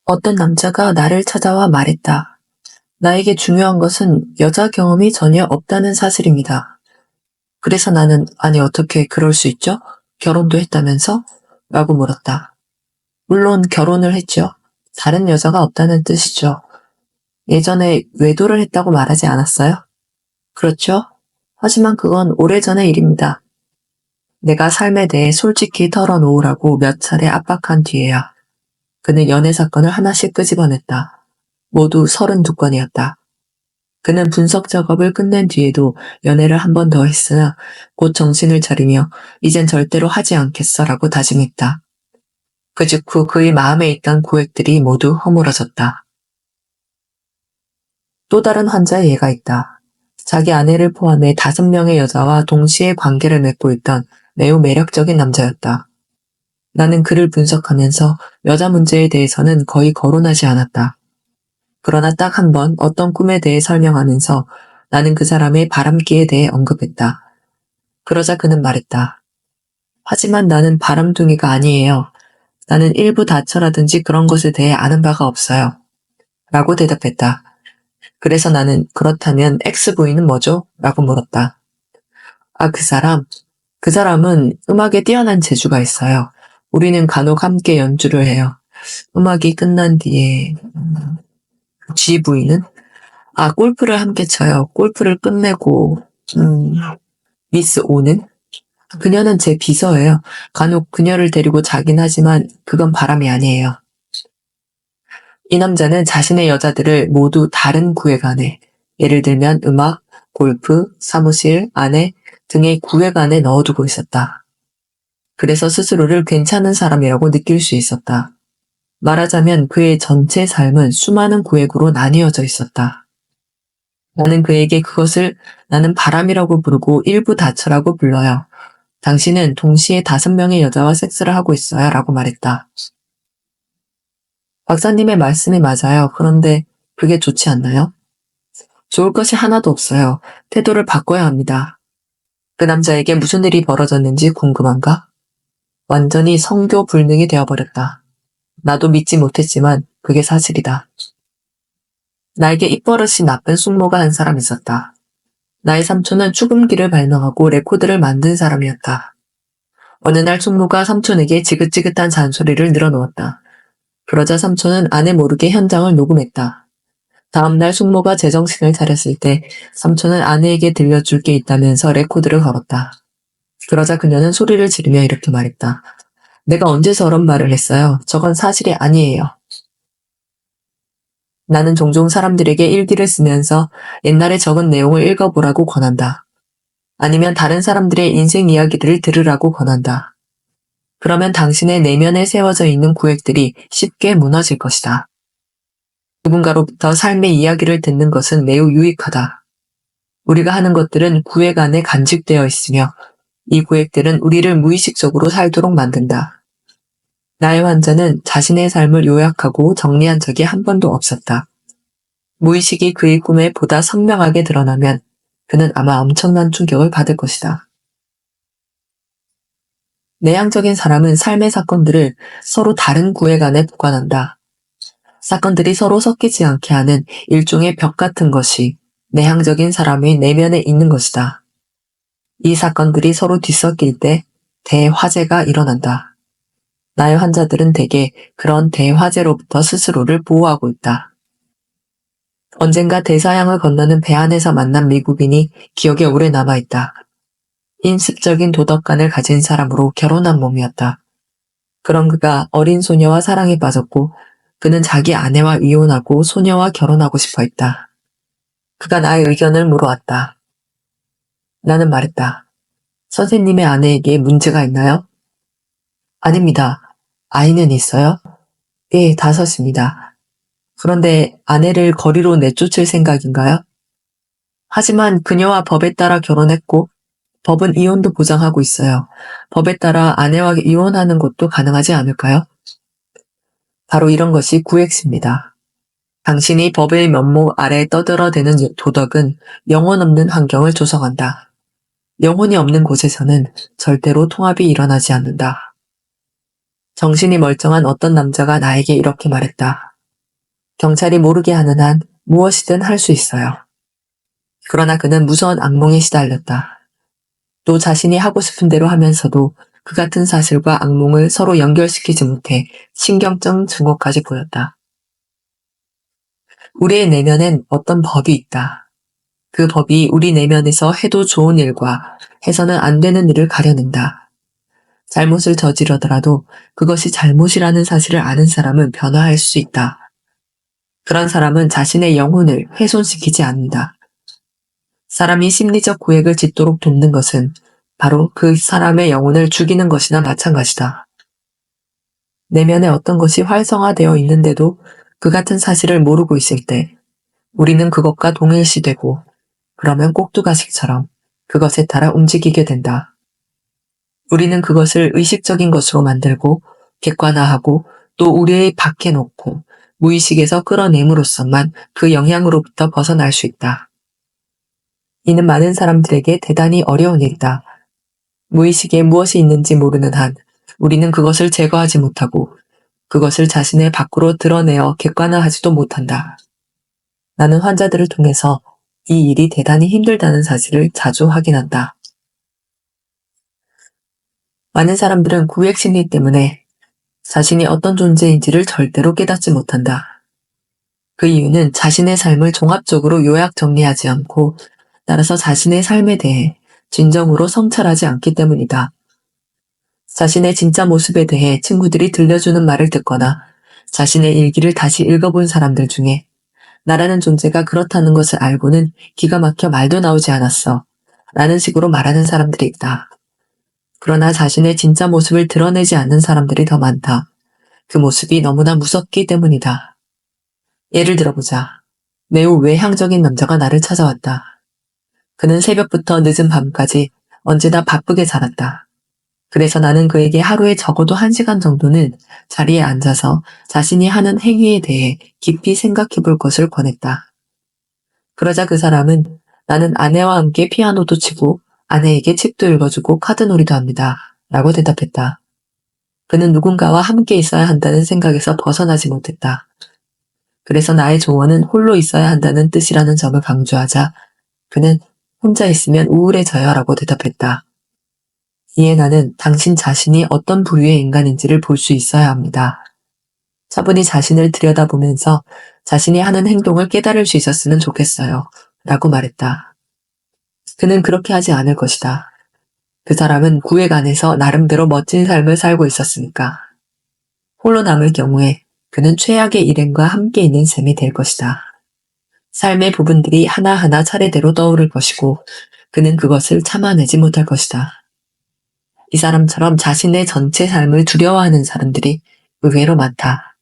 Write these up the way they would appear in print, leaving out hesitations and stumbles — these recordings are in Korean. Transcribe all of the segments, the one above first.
어떤 남자가 나를 찾아와 말했다. 나에게 중요한 것은 여자 경험이 전혀 없다는 사실입니다. 그래서 나는, 아니, 어떻게 그럴 수 있죠? 결혼도 했다면서? 라고 물었다. 물론 결혼을 했죠. 다른 여자가 없다는 뜻이죠. 예전에 외도를 했다고 말하지 않았어요? 그렇죠. 하지만 그건 오래전의 일입니다. 내가 삶에 대해 솔직히 털어놓으라고 몇 차례 압박한 뒤에야 그는 연애 사건을 하나씩 끄집어냈다. 모두 32건이었다. 그는 분석 작업을 끝낸 뒤에도 연애를 한 번 더 했으나 곧 정신을 차리며 이젠 절대로 하지 않겠어라고 다짐했다. 그 직후 그의 마음에 있던 고액들이 모두 허물어졌다. 또 다른 환자의 예가 있다. 자기 아내를 포함해 5명의 여자와 동시에 관계를 맺고 있던 매우 매력적인 남자였다. 나는 그를 분석하면서 여자 문제에 대해서는 거의 거론하지 않았다. 그러나 딱 한 번 어떤 꿈에 대해 설명하면서 나는 그 사람의 바람기에 대해 언급했다. 그러자 그는 말했다. 하지만 나는 바람둥이가 아니에요. 나는 일부 다처라든지 그런 것에 대해 아는 바가 없어요. 라고 대답했다. 그래서 나는 그렇다면 X부인은 뭐죠? 라고 물었다. 아, 그 사람은 음악에 뛰어난 재주가 있어요. 우리는 간혹 함께 연주를 해요. 음악이 끝난 뒤에 G 부인은 골프를 함께 쳐요. 골프를 끝내고 미스 O는 그녀는 제 비서예요. 간혹 그녀를 데리고 자긴 하지만 그건 바람이 아니에요. 이 남자는 자신의 여자들을 모두 다른 구획 안에, 예를 들면 음악, 골프, 사무실, 아내 등의 구획 안에 넣어두고 있었다. 그래서 스스로를 괜찮은 사람이라고 느낄 수 있었다. 말하자면 그의 전체 삶은 수많은 구획으로 나뉘어져 있었다. 나는 그에게 그것을 나는 바람이라고 부르고 일부 다처라고 불러요. 당신은 동시에 5명의 여자와 섹스를 하고 있어요. 라고 말했다. 박사님의 말씀이 맞아요. 그런데 그게 좋지 않나요? 좋을 것이 하나도 없어요. 태도를 바꿔야 합니다. 그 남자에게 무슨 일이 벌어졌는지 궁금한가? 완전히 성교 불능이 되어버렸다. 나도 믿지 못했지만 그게 사실이다. 나에게 입버릇이 나쁜 숙모가 한 사람 있었다. 나의 삼촌은 축음기를 발명하고 레코드를 만든 사람이었다. 어느 날 숙모가 삼촌에게 지긋지긋한 잔소리를 늘어놓았다. 그러자 삼촌은 아내 모르게 현장을 녹음했다. 다음날 숙모가 제정신을 차렸을 때 삼촌은 아내에게 들려줄 게 있다면서 레코드를 걸었다. 그러자 그녀는 소리를 지르며 이렇게 말했다. 내가 언제 저런 말을 했어요? 저건 사실이 아니에요. 나는 종종 사람들에게 일기를 쓰면서 옛날에 적은 내용을 읽어보라고 권한다. 아니면 다른 사람들의 인생 이야기들을 들으라고 권한다. 그러면 당신의 내면에 세워져 있는 구획들이 쉽게 무너질 것이다. 누군가로부터 삶의 이야기를 듣는 것은 매우 유익하다. 우리가 하는 것들은 구획 안에 간직되어 있으며 이 구획들은 우리를 무의식적으로 살도록 만든다. 나의 환자는 자신의 삶을 요약하고 정리한 적이 한 번도 없었다. 무의식이 그의 꿈에 보다 선명하게 드러나면 그는 아마 엄청난 충격을 받을 것이다. 내향적인 사람은 삶의 사건들을 서로 다른 구획 안에 보관한다. 사건들이 서로 섞이지 않게 하는 일종의 벽 같은 것이 내향적인 사람의 내면에 있는 것이다. 이 사건들이 서로 뒤섞일 때 대화재가 일어난다. 나의 환자들은 대개 그런 대화재로부터 스스로를 보호하고 있다. 언젠가 대서양을 건너는 배 안에서 만난 미국인이 기억에 오래 남아있다. 인습적인 도덕관을 가진 사람으로 결혼한 몸이었다. 그런 그가 어린 소녀와 사랑에 빠졌고 그는 자기 아내와 이혼하고 소녀와 결혼하고 싶어 했다. 그가 나의 의견을 물어왔다. 나는 말했다. 선생님의 아내에게 문제가 있나요? 아닙니다. 아이는 있어요? 예, 5입니다. 그런데 아내를 거리로 내쫓을 생각인가요? 하지만 그녀와 법에 따라 결혼했고 법은 이혼도 보장하고 있어요. 법에 따라 아내와 이혼하는 것도 가능하지 않을까요? 바로 이런 것이 구획시입니다. 당신이 법의 면목 아래 떠들어대는 도덕은 영혼 없는 환경을 조성한다. 영혼이 없는 곳에서는 절대로 통합이 일어나지 않는다. 정신이 멀쩡한 어떤 남자가 나에게 이렇게 말했다. 경찰이 모르게 하는 한 무엇이든 할 수 있어요. 그러나 그는 무서운 악몽에 시달렸다. 또 자신이 하고 싶은 대로 하면서도 그 같은 사실과 악몽을 서로 연결시키지 못해 신경증 증후까지 보였다. 우리의 내면엔 어떤 법이 있다. 그 법이 우리 내면에서 해도 좋은 일과 해서는 안 되는 일을 가려낸다. 잘못을 저지르더라도 그것이 잘못이라는 사실을 아는 사람은 변화할 수 있다. 그런 사람은 자신의 영혼을 훼손시키지 않는다. 사람이 심리적 고액을 짓도록 돕는 것은 바로 그 사람의 영혼을 죽이는 것이나 마찬가지다. 내면에 어떤 것이 활성화되어 있는데도 그 같은 사실을 모르고 있을 때 우리는 그것과 동일시되고 그러면 꼭두가시처럼 그것에 따라 움직이게 된다. 우리는 그것을 의식적인 것으로 만들고 객관화하고 또 우리의 밖에 놓고 무의식에서 끌어내므로써만 그 영향으로부터 벗어날 수 있다. 이는 많은 사람들에게 대단히 어려운 일이다. 무의식에 무엇이 있는지 모르는 한 우리는 그것을 제거하지 못하고 그것을 자신의 밖으로 드러내어 객관화하지도 못한다. 나는 환자들을 통해서 이 일이 대단히 힘들다는 사실을 자주 확인한다. 많은 사람들은 구획 심리 때문에 자신이 어떤 존재인지를 절대로 깨닫지 못한다. 그 이유는 자신의 삶을 종합적으로 요약 정리하지 않고 따라서 자신의 삶에 대해 진정으로 성찰하지 않기 때문이다. 자신의 진짜 모습에 대해 친구들이 들려주는 말을 듣거나 자신의 일기를 다시 읽어본 사람들 중에 나라는 존재가 그렇다는 것을 알고는 기가 막혀 말도 나오지 않았어 라는 식으로 말하는 사람들이 있다. 그러나 자신의 진짜 모습을 드러내지 않는 사람들이 더 많다. 그 모습이 너무나 무섭기 때문이다. 예를 들어보자. 매우 외향적인 남자가 나를 찾아왔다. 그는 새벽부터 늦은 밤까지 언제나 바쁘게 살았다. 그래서 나는 그에게 하루에 적어도 1시간 정도는 자리에 앉아서 자신이 하는 행위에 대해 깊이 생각해 볼 것을 권했다. 그러자 그 사람은 나는 아내와 함께 피아노도 치고 아내에게 책도 읽어주고 카드놀이도 합니다. 라고 대답했다. 그는 누군가와 함께 있어야 한다는 생각에서 벗어나지 못했다. 그래서 나의 조언은 홀로 있어야 한다는 뜻이라는 점을 강조하자 그는 혼자 있으면 우울해져요 라고 대답했다. 이에 나는 당신 자신이 어떤 부류의 인간인지를 볼 수 있어야 합니다. 차분히 자신을 들여다보면서 자신이 하는 행동을 깨달을 수 있었으면 좋겠어요. 라고 말했다. 그는 그렇게 하지 않을 것이다. 그 사람은 구획 안에서 나름대로 멋진 삶을 살고 있었으니까. 홀로 남을 경우에 그는 최악의 일행과 함께 있는 셈이 될 것이다. 삶의 부분들이 하나하나 차례대로 떠오를 것이고 그는 그것을 참아내지 못할 것이다. 이 사람처럼 자신의 전체 삶을 두려워하는 사람들이 의외로 많다.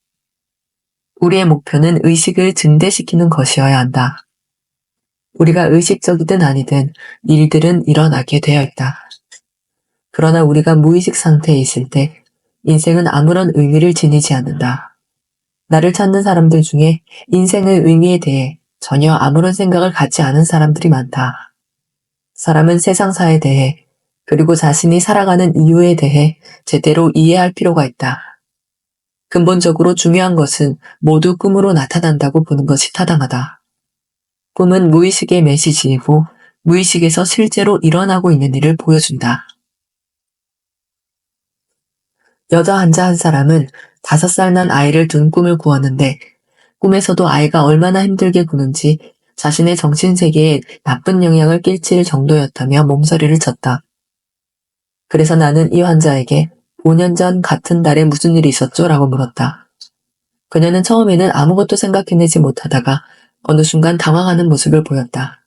우리의 목표는 의식을 증대시키는 것이어야 한다. 우리가 의식적이든 아니든 일들은 일어나게 되어 있다. 그러나 우리가 무의식 상태에 있을 때 인생은 아무런 의미를 지니지 않는다. 나를 찾는 사람들 중에 인생의 의미에 대해 전혀 아무런 생각을 갖지 않은 사람들이 많다. 사람은 세상사에 대해 그리고 자신이 살아가는 이유에 대해 제대로 이해할 필요가 있다. 근본적으로 중요한 것은 모두 꿈으로 나타난다고 보는 것이 타당하다. 꿈은 무의식의 메시지이고 무의식에서 실제로 일어나고 있는 일을 보여준다. 여자 환자 한 사람은 5살 난 아이를 둔 꿈을 꾸었는데 꿈에서도 아이가 얼마나 힘들게 구는지 자신의 정신세계에 나쁜 영향을 끼칠 정도였다며 몸서리를 쳤다. 그래서 나는 이 환자에게 5년 전 같은 달에 무슨 일이 있었죠? 라고 물었다. 그녀는 처음에는 아무것도 생각해내지 못하다가 어느 순간 당황하는 모습을 보였다.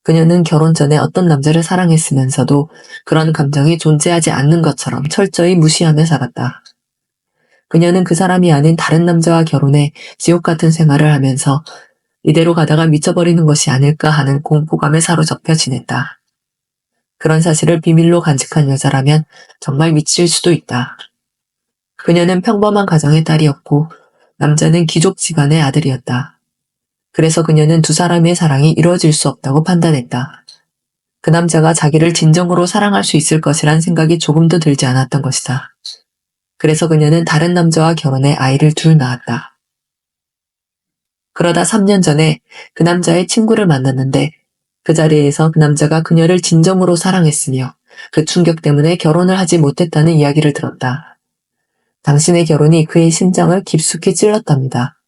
그녀는 결혼 전에 어떤 남자를 사랑했으면서도 그런 감정이 존재하지 않는 것처럼 철저히 무시하며 살았다. 그녀는 그 사람이 아닌 다른 남자와 결혼해 지옥 같은 생활을 하면서 이대로 가다가 미쳐버리는 것이 아닐까 하는 공포감에 사로잡혀 지냈다. 그런 사실을 비밀로 간직한 여자라면 정말 미칠 수도 있다. 그녀는 평범한 가정의 딸이었고 남자는 귀족 집안의 아들이었다. 그래서 그녀는 두 사람의 사랑이 이루어질 수 없다고 판단했다. 그 남자가 자기를 진정으로 사랑할 수 있을 것이란 생각이 조금도 들지 않았던 것이다. 그래서 그녀는 다른 남자와 결혼해 아이를 둘 낳았다. 그러다 3년 전에 그 남자의 친구를 만났는데 그 자리에서 그 남자가 그녀를 진정으로 사랑했으며 그 충격 때문에 결혼을 하지 못했다는 이야기를 들었다. 당신의 결혼이 그의 심장을 깊숙이 찔렀답니다.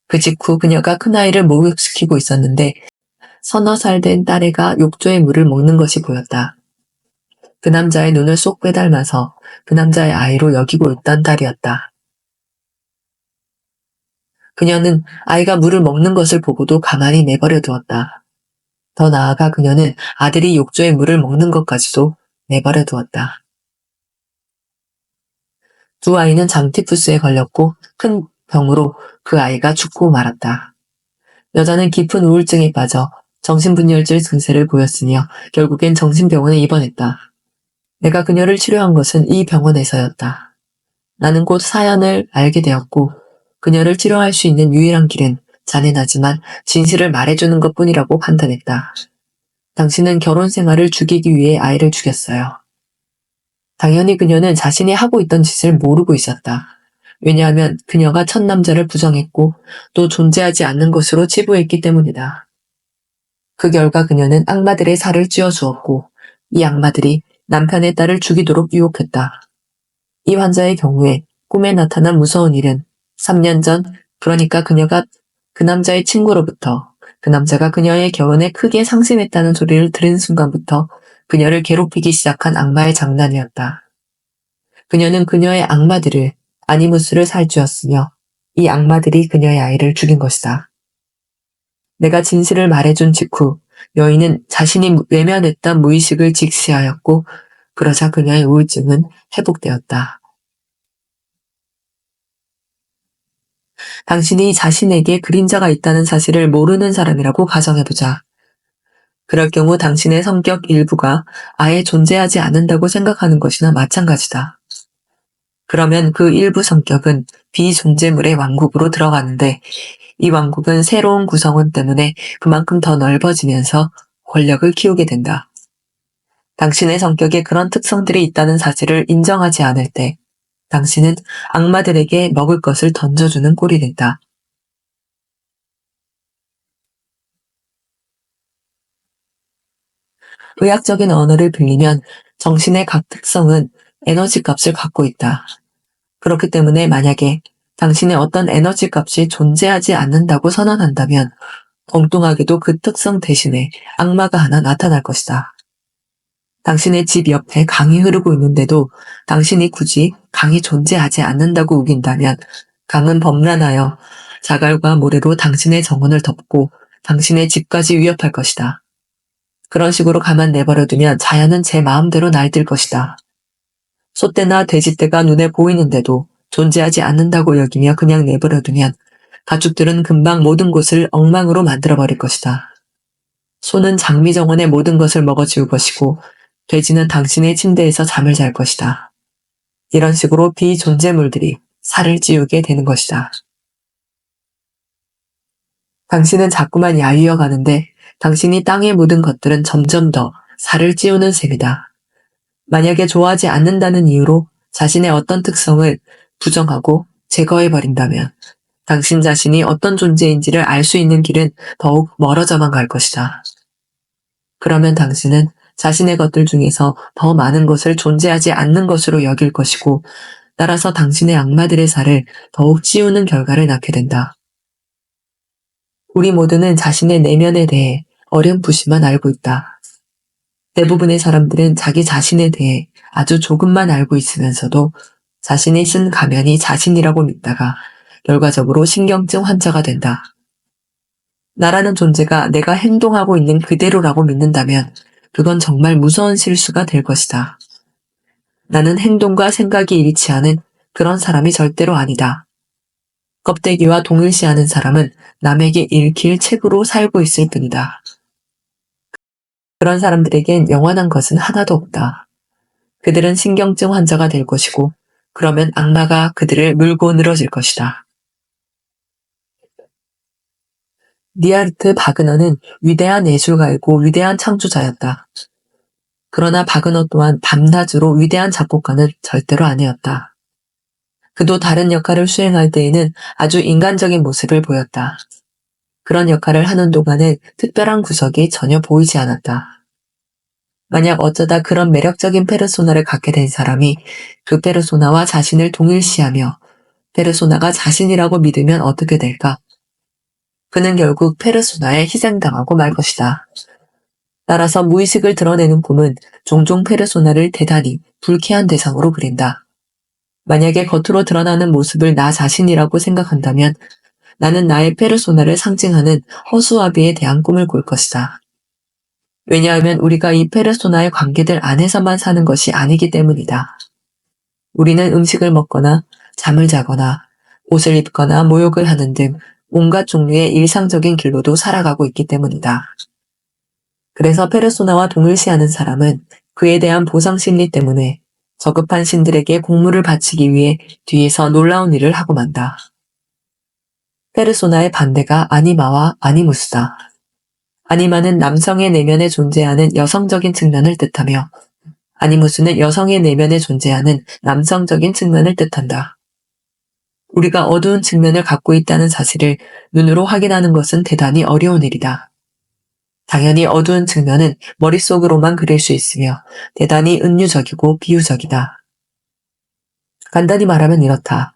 그 직후 그녀가 큰아이를 목욕시키고 있었는데 서너 살 된 딸애가 욕조의 물을 먹는 것이 보였다. 그 남자의 눈을 쏙 빼닮아서 그 남자의 아이로 여기고 있던 딸이었다. 그녀는 아이가 물을 먹는 것을 보고도 가만히 내버려 두었다. 더 나아가 그녀는 아들이 욕조의 물을 먹는 것까지도 내버려 두었다. 두 아이는 장티푸스에 걸렸고 큰 병으로 그 아이가 죽고 말았다. 여자는 깊은 우울증에 빠져 정신분열증 증세를 보였으며 결국엔 정신병원에 입원했다. 내가 그녀를 치료한 것은 이 병원에서였다. 나는 곧 사연을 알게 되었고 그녀를 치료할 수 있는 유일한 길은 잔인하지만 진실을 말해주는 것뿐이라고 판단했다. 당신은 결혼 생활을 죽이기 위해 아이를 죽였어요. 당연히 그녀는 자신이 하고 있던 짓을 모르고 있었다. 왜냐하면 그녀가 첫 남자를 부정했고 또 존재하지 않는 것으로 치부했기 때문이다. 그 결과 그녀는 악마들의 살을 찧어주었고 이 악마들이 남편의 딸을 죽이도록 유혹했다. 이 환자의 경우에 꿈에 나타난 무서운 일은 3년 전, 그러니까 그녀가 그 남자의 친구로부터 그 남자가 그녀의 결혼에 크게 상심했다는 소리를 들은 순간부터 그녀를 괴롭히기 시작한 악마의 장난이었다. 그녀는 그녀의 악마들을, 아니무스를 살찌웠으며 이 악마들이 그녀의 아이를 죽인 것이다. 내가 진실을 말해준 직후 여인은 자신이 외면했던 무의식을 직시하였고 그러자 그녀의 우울증은 회복되었다. 당신이 자신에게 그림자가 있다는 사실을 모르는 사람이라고 가정해보자. 그럴 경우 당신의 성격 일부가 아예 존재하지 않는다고 생각하는 것이나 마찬가지다. 그러면 그 일부 성격은 비존재물의 왕국으로 들어가는데 이 왕국은 새로운 구성원 때문에 그만큼 더 넓어지면서 권력을 키우게 된다. 당신의 성격에 그런 특성들이 있다는 사실을 인정하지 않을 때 당신은 악마들에게 먹을 것을 던져주는 꼴이 된다. 의학적인 언어를 빌리면 정신의 각 특성은 에너지 값을 갖고 있다. 그렇기 때문에 만약에 당신의 어떤 에너지 값이 존재하지 않는다고 선언한다면 엉뚱하게도 그 특성 대신에 악마가 하나 나타날 것이다. 당신의 집 옆에 강이 흐르고 있는데도 당신이 굳이 강이 존재하지 않는다고 우긴다면 강은 범람하여 자갈과 모래로 당신의 정원을 덮고 당신의 집까지 위협할 것이다. 그런 식으로 가만 내버려두면 자연은 제 마음대로 날뛸 것이다. 소떼나 돼지떼가 눈에 보이는데도 존재하지 않는다고 여기며 그냥 내버려두면 가축들은 금방 모든 곳을 엉망으로 만들어버릴 것이다. 소는 장미 정원의 모든 것을 먹어치울 것이고 돼지는 당신의 침대에서 잠을 잘 것이다. 이런 식으로 비존재물들이 살을 찌우게 되는 것이다. 당신은 자꾸만 야위어 가는데 당신이 땅에 묻은 것들은 점점 더 살을 찌우는 셈이다. 만약에 좋아하지 않는다는 이유로 자신의 어떤 특성을 부정하고 제거해버린다면 당신 자신이 어떤 존재인지를 알 수 있는 길은 더욱 멀어져만 갈 것이다. 그러면 당신은 자신의 것들 중에서 더 많은 것을 존재하지 않는 것으로 여길 것이고 따라서 당신의 악마들의 살을 더욱 찌우는 결과를 낳게 된다. 우리 모두는 자신의 내면에 대해 어렴풋이만 알고 있다. 대부분의 사람들은 자기 자신에 대해 아주 조금만 알고 있으면서도 자신이 쓴 가면이 자신이라고 믿다가 결과적으로 신경증 환자가 된다. 나라는 존재가 내가 행동하고 있는 그대로라고 믿는다면 그건 정말 무서운 실수가 될 것이다. 나는 행동과 생각이 일치하는 그런 사람이 절대로 아니다. 껍데기와 동일시하는 사람은 남에게 읽힐 책으로 살고 있을 뿐이다. 그런 사람들에겐 영원한 것은 하나도 없다. 그들은 신경증 환자가 될 것이고 그러면 악마가 그들을 물고 늘어질 것이다. 니하르트 바그너는 위대한 예술가이고 위대한 창조자였다. 그러나 바그너 또한 밤낮으로 위대한 작곡가는 절대로 아니었다. 그도 다른 역할을 수행할 때에는 아주 인간적인 모습을 보였다. 그런 역할을 하는 동안은 특별한 구석이 전혀 보이지 않았다. 만약 어쩌다 그런 매력적인 페르소나를 갖게 된 사람이 그 페르소나와 자신을 동일시하며 페르소나가 자신이라고 믿으면 어떻게 될까? 그는 결국 페르소나에 희생당하고 말 것이다. 따라서 무의식을 드러내는 꿈은 종종 페르소나를 대단히 불쾌한 대상으로 그린다. 만약에 겉으로 드러나는 모습을 나 자신이라고 생각한다면 나는 나의 페르소나를 상징하는 허수아비에 대한 꿈을 꿀 것이다. 왜냐하면 우리가 이 페르소나의 관계들 안에서만 사는 것이 아니기 때문이다. 우리는 음식을 먹거나 잠을 자거나 옷을 입거나 모욕을 하는 등 온갖 종류의 일상적인 길로도 살아가고 있기 때문이다. 그래서 페르소나와 동일시하는 사람은 그에 대한 보상 심리 때문에 저급한 신들에게 공물을 바치기 위해 뒤에서 놀라운 일을 하고 만다. 페르소나의 반대가 아니마와 아니무스다. 아니마는 남성의 내면에 존재하는 여성적인 측면을 뜻하며 아니무스는 여성의 내면에 존재하는 남성적인 측면을 뜻한다. 우리가 어두운 측면을 갖고 있다는 사실을 눈으로 확인하는 것은 대단히 어려운 일이다. 당연히 어두운 측면은 머릿속으로만 그릴 수 있으며 대단히 은유적이고 비유적이다. 간단히 말하면 이렇다.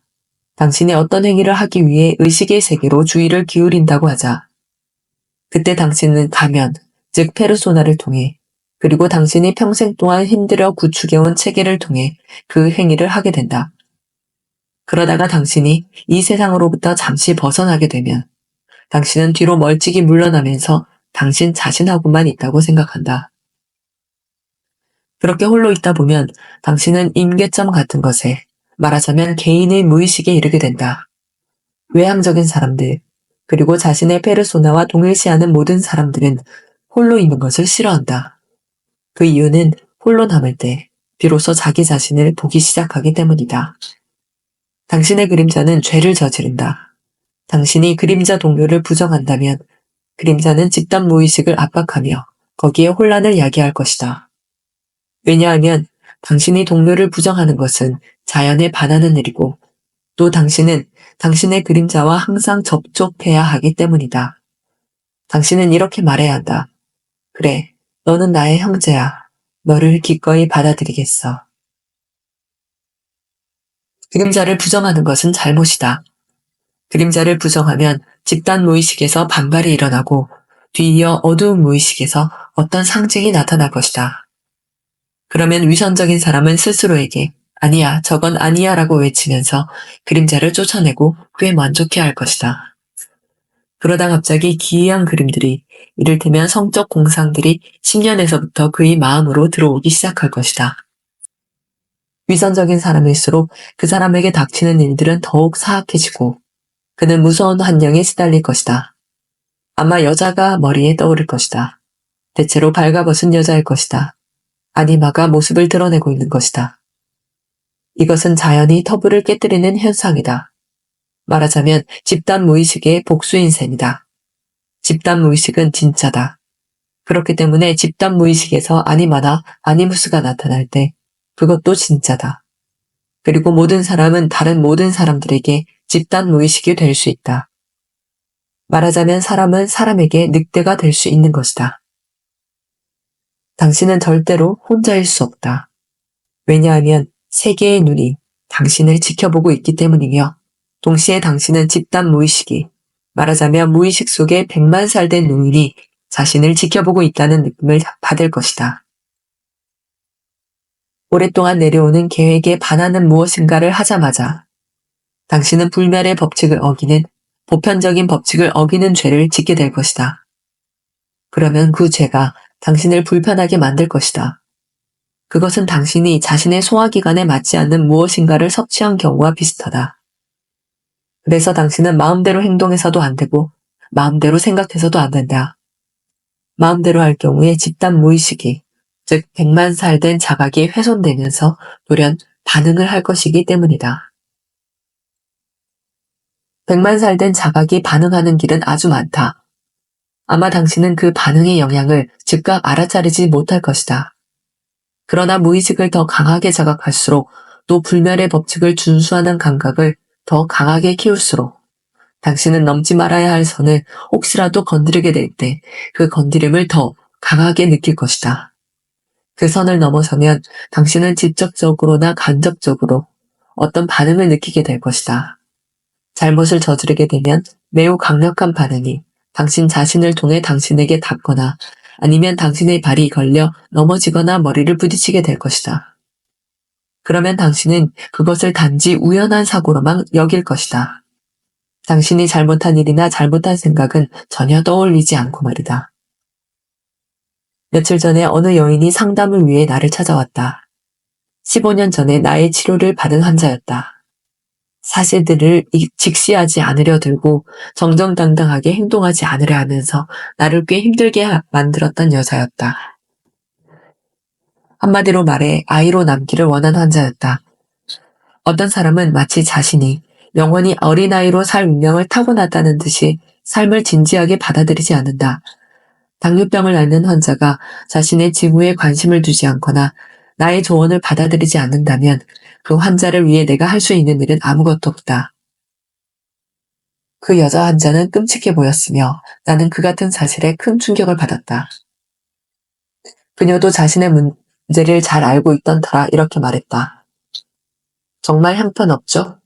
당신이 어떤 행위를 하기 위해 의식의 세계로 주의를 기울인다고 하자. 그때 당신은 가면, 즉 페르소나를 통해 그리고 당신이 평생 동안 힘들어 구축해온 체계를 통해 그 행위를 하게 된다. 그러다가 당신이 이 세상으로부터 잠시 벗어나게 되면 당신은 뒤로 멀찍이 물러나면서 당신 자신하고만 있다고 생각한다. 그렇게 홀로 있다 보면 당신은 임계점 같은 것에 말하자면 개인의 무의식에 이르게 된다. 외향적인 사람들, 그리고 자신의 페르소나와 동일시하는 모든 사람들은 홀로 있는 것을 싫어한다. 그 이유는 홀로 남을 때 비로소 자기 자신을 보기 시작하기 때문이다. 당신의 그림자는 죄를 저지른다. 당신이 그림자 동료를 부정한다면 그림자는 집단 무의식을 압박하며 거기에 혼란을 야기할 것이다. 왜냐하면 당신이 동료를 부정하는 것은 자연에 반하는 일이고 또 당신은 당신의 그림자와 항상 접촉해야 하기 때문이다. 당신은 이렇게 말해야 한다. 그래, 너는 나의 형제야. 너를 기꺼이 받아들이겠어. 그림자를 부정하는 것은 잘못이다. 그림자를 부정하면 집단 무의식에서 반발이 일어나고 뒤이어 어두운 무의식에서 어떤 상징이 나타날 것이다. 그러면 위선적인 사람은 스스로에게 아니야, 저건 아니야 라고 외치면서 그림자를 쫓아내고 그에 만족해야 할 것이다. 그러다 갑자기 기이한 그림들이, 이를테면 성적 공상들이 10년에서부터 그의 마음으로 들어오기 시작할 것이다. 위선적인 사람일수록 그 사람에게 닥치는 일들은 더욱 사악해지고 그는 무서운 환경에 시달릴 것이다. 아마 여자가 머리에 떠오를 것이다. 대체로 발가벗은 여자일 것이다. 아니마가 모습을 드러내고 있는 것이다. 이것은 자연히 터부를 깨뜨리는 현상이다. 말하자면 집단 무의식의 복수인 셈이다. 집단 무의식은 진짜다. 그렇기 때문에 집단 무의식에서 아니마나 아니무스가 나타날 때 그것도 진짜다. 그리고 모든 사람은 다른 모든 사람들에게 집단 무의식이 될 수 있다. 말하자면 사람은 사람에게 늑대가 될 수 있는 것이다. 당신은 절대로 혼자일 수 없다. 왜냐하면 세계의 눈이 당신을 지켜보고 있기 때문이며 동시에 당신은 집단 무의식이, 말하자면 무의식 속에 100만 살 된 노인이 자신을 지켜보고 있다는 느낌을 받을 것이다. 오랫동안 내려오는 계획에 반하는 무엇인가를 하자마자 당신은 불멸의 법칙을 어기는, 보편적인 법칙을 어기는 죄를 짓게 될 것이다. 그러면 그 죄가 당신을 불편하게 만들 것이다. 그것은 당신이 자신의 소화기관에 맞지 않는 무엇인가를 섭취한 경우와 비슷하다. 그래서 당신은 마음대로 행동해서도 안 되고 마음대로 생각해서도 안 된다. 마음대로 할 경우에 집단 무의식이, 즉 100만 살 된 자각이 훼손되면서 돌연 반응을 할 것이기 때문이다. 100만 살 된 자각이 반응하는 길은 아주 많다. 아마 당신은 그 반응의 영향을 즉각 알아차리지 못할 것이다. 그러나 무의식을 더 강하게 자각할수록 또 불멸의 법칙을 준수하는 감각을 더 강하게 키울수록 당신은 넘지 말아야 할 선을 혹시라도 건드리게 될 때 그 건드림을 더 강하게 느낄 것이다. 그 선을 넘어서면 당신은 직접적으로나 간접적으로 어떤 반응을 느끼게 될 것이다. 잘못을 저지르게 되면 매우 강력한 반응이 당신 자신을 통해 당신에게 닿거나 아니면 당신의 발이 걸려 넘어지거나 머리를 부딪히게 될 것이다. 그러면 당신은 그것을 단지 우연한 사고로만 여길 것이다. 당신이 잘못한 일이나 잘못한 생각은 전혀 떠올리지 않고 말이다. 며칠 전에 어느 여인이 상담을 위해 나를 찾아왔다. 15년 전에 나의 치료를 받은 환자였다. 사실들을 직시하지 않으려 들고 정정당당하게 행동하지 않으려 하면서 나를 꽤 힘들게 만들었던 여자였다. 한마디로 말해 아이로 남기를 원한 환자였다. 어떤 사람은 마치 자신이 영원히 어린아이로 살 운명을 타고났다는 듯이 삶을 진지하게 받아들이지 않는다. 당뇨병을 앓는 환자가 자신의 직무에 관심을 두지 않거나 나의 조언을 받아들이지 않는다면 그 환자를 위해 내가 할 수 있는 일은 아무것도 없다. 그 여자 환자는 끔찍해 보였으며 나는 그 같은 사실에 큰 충격을 받았다. 그녀도 자신의 문제를 잘 알고 있던 터라 이렇게 말했다. 정말 형편없죠?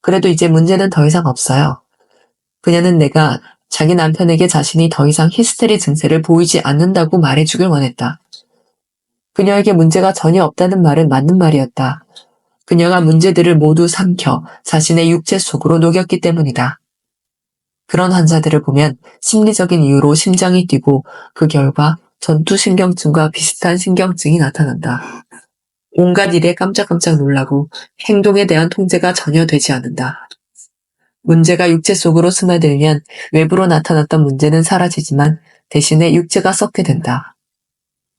그래도 이제 문제는 더 이상 없어요. 그녀는 내가 자기 남편에게 자신이 더 이상 히스테리 증세를 보이지 않는다고 말해주길 원했다. 그녀에게 문제가 전혀 없다는 말은 맞는 말이었다. 그녀가 문제들을 모두 삼켜 자신의 육체 속으로 녹였기 때문이다. 그런 환자들을 보면 심리적인 이유로 심장이 뛰고 그 결과 전투신경증과 비슷한 신경증이 나타난다. 온갖 일에 깜짝깜짝 놀라고 행동에 대한 통제가 전혀 되지 않는다. 문제가 육체 속으로 스며들면 외부로 나타났던 문제는 사라지지만 대신에 육체가 썩게 된다.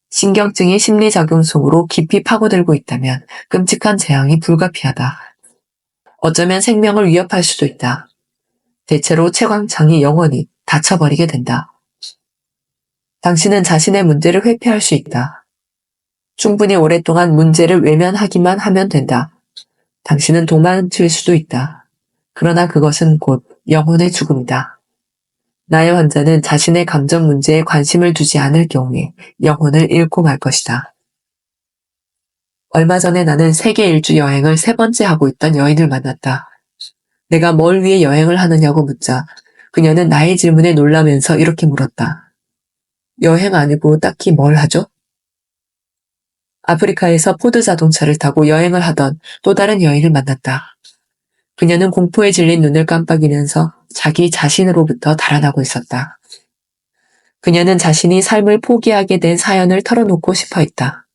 신경증이 심리작용 속으로 깊이 파고들고 있다면 끔찍한 재앙이 불가피하다. 어쩌면 생명을 위협할 수도 있다. 대체로 채광창이 영원히 닫혀버리게 된다. 당신은 자신의 문제를 회피할 수 있다. 충분히 오랫동안 문제를 외면하기만 하면 된다. 당신은 도망칠 수도 있다. 그러나 그것은 곧 영혼의 죽음이다. 나의 환자는 자신의 감정 문제에 관심을 두지 않을 경우에 영혼을 잃고 말 것이다. 얼마 전에 나는 세계 일주 여행을 3번째 하고 있던 여인을 만났다. 내가 뭘 위해 여행을 하느냐고 묻자 그녀는 나의 질문에 놀라면서 이렇게 물었다. 여행 아니고 딱히 뭘 하죠? 아프리카에서 포드 자동차를 타고 여행을 하던 또 다른 여인을 만났다. 그녀는 공포에 질린 눈을 깜빡이면서 자기 자신으로부터 달아나고 있었다. 그녀는 자신이 삶을 포기하게 된 사연을 털어놓고 싶어 했다.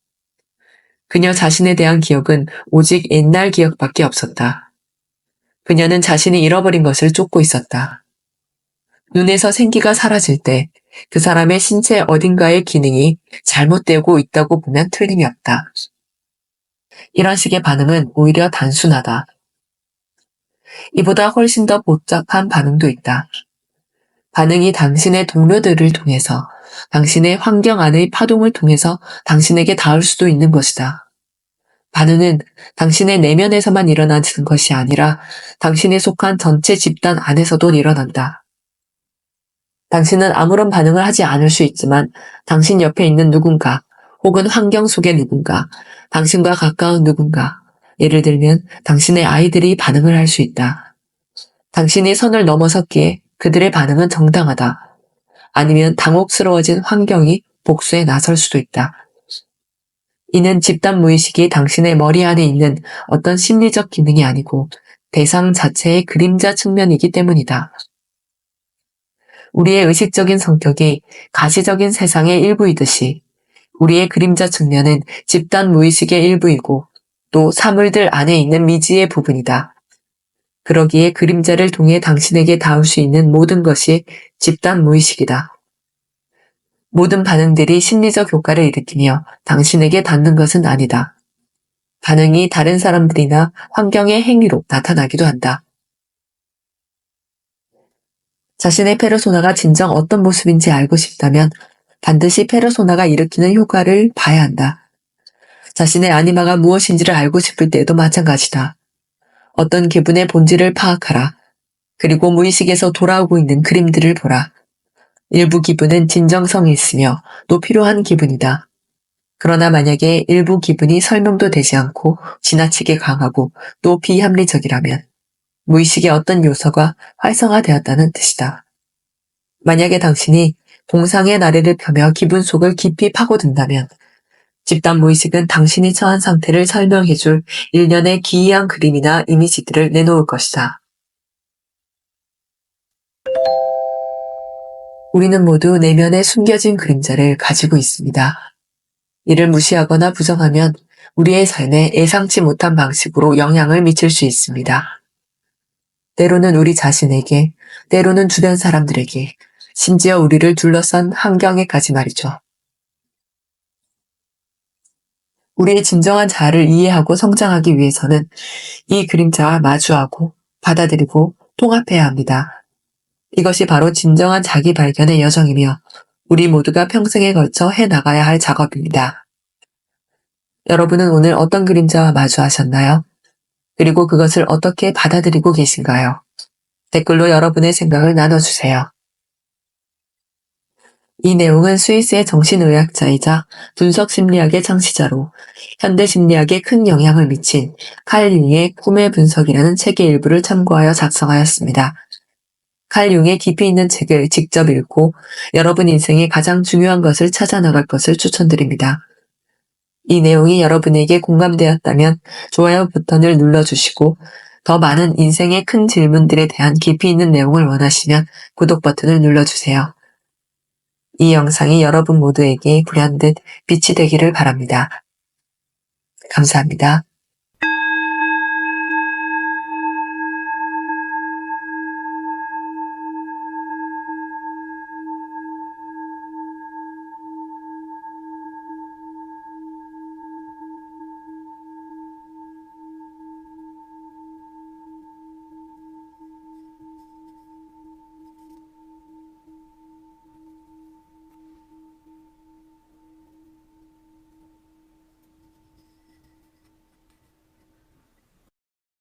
그녀 자신에 대한 기억은 오직 옛날 기억밖에 없었다. 그녀는 자신이 잃어버린 것을 쫓고 있었다. 눈에서 생기가 사라질 때 그 사람의 신체 어딘가의 기능이 잘못되고 있다고 보면 틀림이 없다. 이런 식의 반응은 오히려 단순하다. 이보다 훨씬 더 복잡한 반응도 있다. 반응이 당신의 동료들을 통해서, 당신의 환경 안의 파동을 통해서 당신에게 닿을 수도 있는 것이다. 반응은 당신의 내면에서만 일어나는 것이 아니라 당신에 속한 전체 집단 안에서도 일어난다. 당신은 아무런 반응을 하지 않을 수 있지만 당신 옆에 있는 누군가 혹은 환경 속의 누군가, 당신과 가까운 누군가, 예를 들면 당신의 아이들이 반응을 할 수 있다. 당신이 선을 넘어섰기에 그들의 반응은 정당하다. 아니면 당혹스러워진 환경이 복수에 나설 수도 있다. 이는 집단 무의식이 당신의 머리 안에 있는 어떤 심리적 기능이 아니고 대상 자체의 그림자 측면이기 때문이다. 우리의 의식적인 성격이 가시적인 세상의 일부이듯이 우리의 그림자 측면은 집단 무의식의 일부이고 또 사물들 안에 있는 미지의 부분이다. 그러기에 그림자를 통해 당신에게 닿을 수 있는 모든 것이 집단 무의식이다. 모든 반응들이 심리적 효과를 일으키며 당신에게 닿는 것은 아니다. 반응이 다른 사람들이나 환경의 행위로 나타나기도 한다. 자신의 페르소나가 진정 어떤 모습인지 알고 싶다면 반드시 페르소나가 일으키는 효과를 봐야 한다. 자신의 아니마가 무엇인지를 알고 싶을 때에도 마찬가지다. 어떤 기분의 본질을 파악하라. 그리고 무의식에서 돌아오고 있는 그림들을 보라. 일부 기분은 진정성이 있으며 또 필요한 기분이다. 그러나 만약에 일부 기분이 설명도 되지 않고 지나치게 강하고 또 비합리적이라면 무의식의 어떤 요소가 활성화되었다는 뜻이다. 만약에 당신이 공상의 나래를 펴며 기분 속을 깊이 파고든다면 집단 무의식은 당신이 처한 상태를 설명해줄 일련의 기이한 그림이나 이미지들을 내놓을 것이다. 우리는 모두 내면에 숨겨진 그림자를 가지고 있습니다. 이를 무시하거나 부정하면 우리의 삶에 예상치 못한 방식으로 영향을 미칠 수 있습니다. 때로는 우리 자신에게, 때로는 주변 사람들에게, 심지어 우리를 둘러싼 환경에까지 말이죠. 우리의 진정한 자아를 이해하고 성장하기 위해서는 이 그림자와 마주하고 받아들이고 통합해야 합니다. 이것이 바로 진정한 자기 발견의 여정이며 우리 모두가 평생에 걸쳐 해나가야 할 작업입니다. 여러분은 오늘 어떤 그림자와 마주하셨나요? 그리고 그것을 어떻게 받아들이고 계신가요? 댓글로 여러분의 생각을 나눠주세요. 이 내용은 스위스의 정신의학자이자 분석심리학의 창시자로 현대심리학에 큰 영향을 미친 칼 융의 꿈의 분석이라는 책의 일부를 참고하여 작성하였습니다. 칼 융의 깊이 있는 책을 직접 읽고 여러분 인생의 가장 중요한 것을 찾아나갈 것을 추천드립니다. 이 내용이 여러분에게 공감되었다면 좋아요 버튼을 눌러주시고 더 많은 인생의 큰 질문들에 대한 깊이 있는 내용을 원하시면 구독 버튼을 눌러주세요. 이 영상이 여러분 모두에게 불현듯 빛이 되기를 바랍니다. 감사합니다.